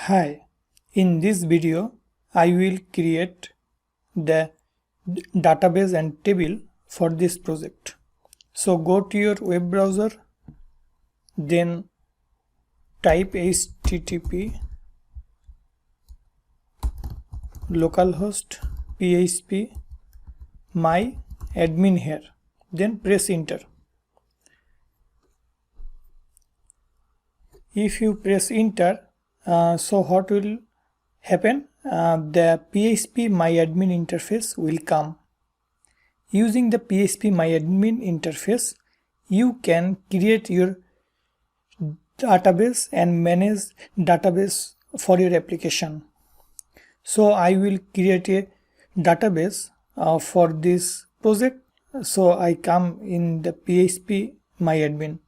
Hi, in this video I will create the database and table for this project. So go to your web browser, then type http localhost php my admin here, then press enter. If you press enter, so what will happen? The PHP MyAdmin interface will come. Using the PHP MyAdmin interface, you can create your database and manage database for your application. So I will create a database for this project. So I come in the PHP MyAdmin.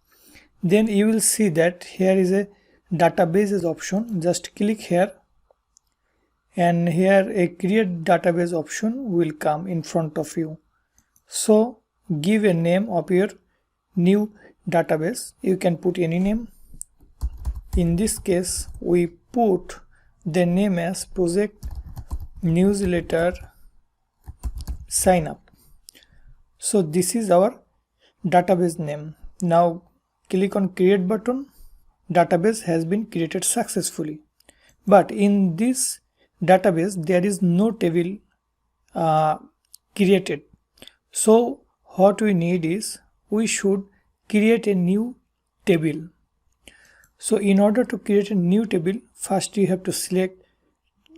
Then you will see that here is a databases option. Just click here, and here a create database option will come in front of you. So give a name of your new database. You can put any name. In this case we put the name as project newsletter sign up. So this is our database name. Now click on create button. Database has been created successfully, but in this database there is no table created. So what we need is we should create a new table. So in order to create a new table, first you have to select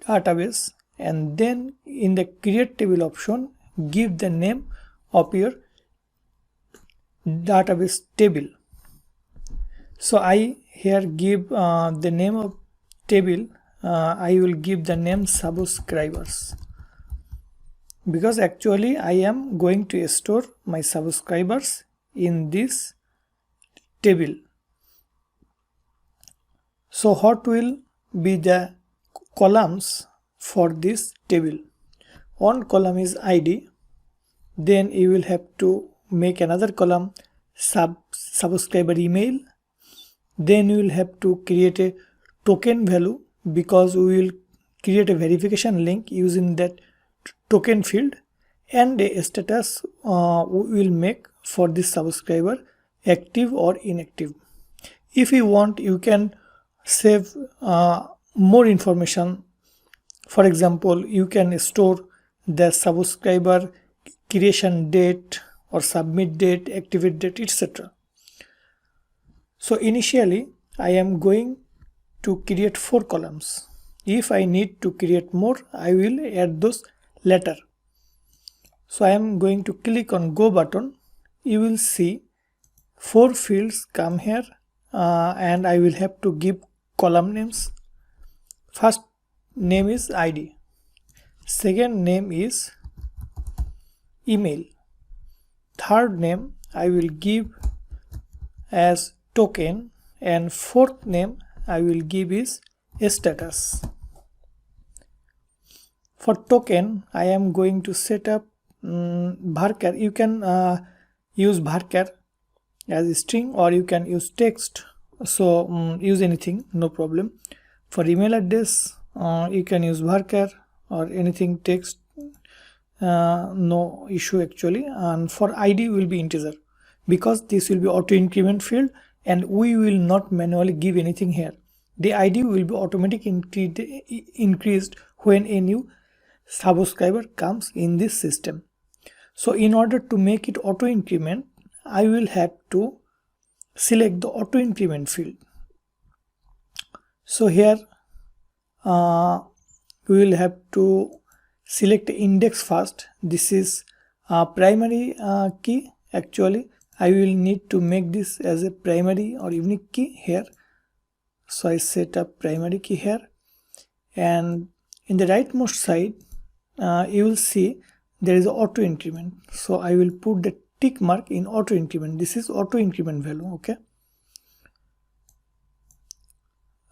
database, and then in the create table option give the name of your database table. So I here give the name of table. I will give the name subscribers, because actually I am going to store my subscribers in this table. So what will be the columns for this table? One column is ID, then you will have to make another column subscriber email, then you will have to create a token value, because we will create a verification link using that token field, and a status we will make for this subscriber, active or inactive. If you want, you can save more information. For example, you can store the subscriber creation date or submit date, activate date, etc. So initially I am going to create 4 columns. If I need to create more, I will add those later. So I am going to click on go button. You will see 4 fields come here, and I will have to give column names. First name is ID, second name is email, third name I will give as token, and fourth name I will give is status. For token I am going to set up varchar. You can use varchar as a string, or you can use text. So use anything, no problem. For email address you can use varchar or anything text, no issue actually. And for ID will be integer, because this will be auto increment field and we will not manually give anything here. The ID will be automatically increased when a new subscriber comes in this system. So in order to make it auto increment, I will have to select the auto increment field. So here we will have to select index first. This is primary key. Actually I will need to make this as a primary or unique key here. So I set up primary key here, and in the rightmost side you will see there is auto increment. So I will put the tick mark in auto increment. This is auto increment value. Okay.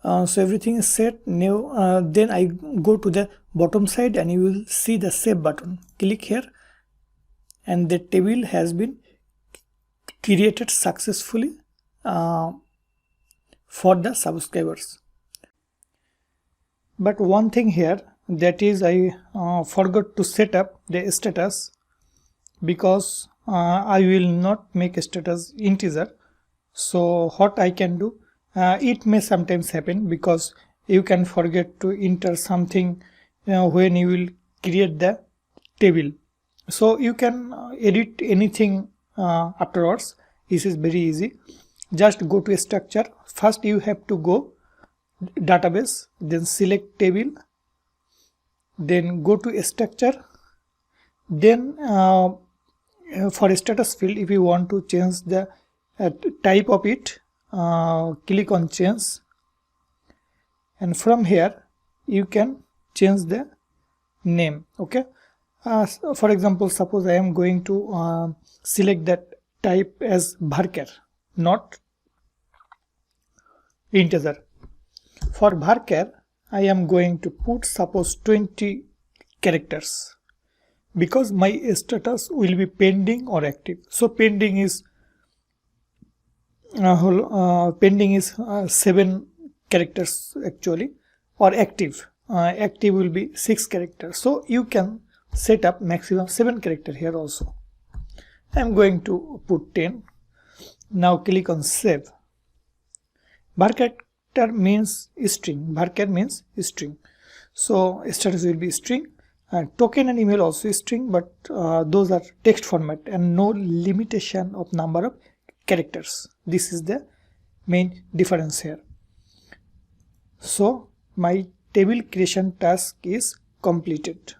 So everything is set now. Then I go to the bottom side and you will see the save button. Click here, and the table has been created successfully for the subscribers. But one thing here, that is I forgot to set up the status, because I will not make a status integer. So what I can do, it may sometimes happen because you can forget to enter something when you will create the table. So you can edit anything afterwards. This is very easy. Just go to structure. First you have to go database, then select table, then go to structure, then for status field, if you want to change the type of it, click on change, and from here you can change the name. Okay, for example, suppose I am going to select that type as varchar, not integer. For varchar I am going to put suppose 20 characters, because my status will be pending or active. So pending is 7 characters actually, or active will be 6 characters. So you can set up maximum 7 character here also. I am going to put 10. Now click on save. Varchar means string. Varchar means string. So status will be string. Token and email also string, but those are text format and no limitation of number of characters. This is the main difference here. So my table creation task is completed.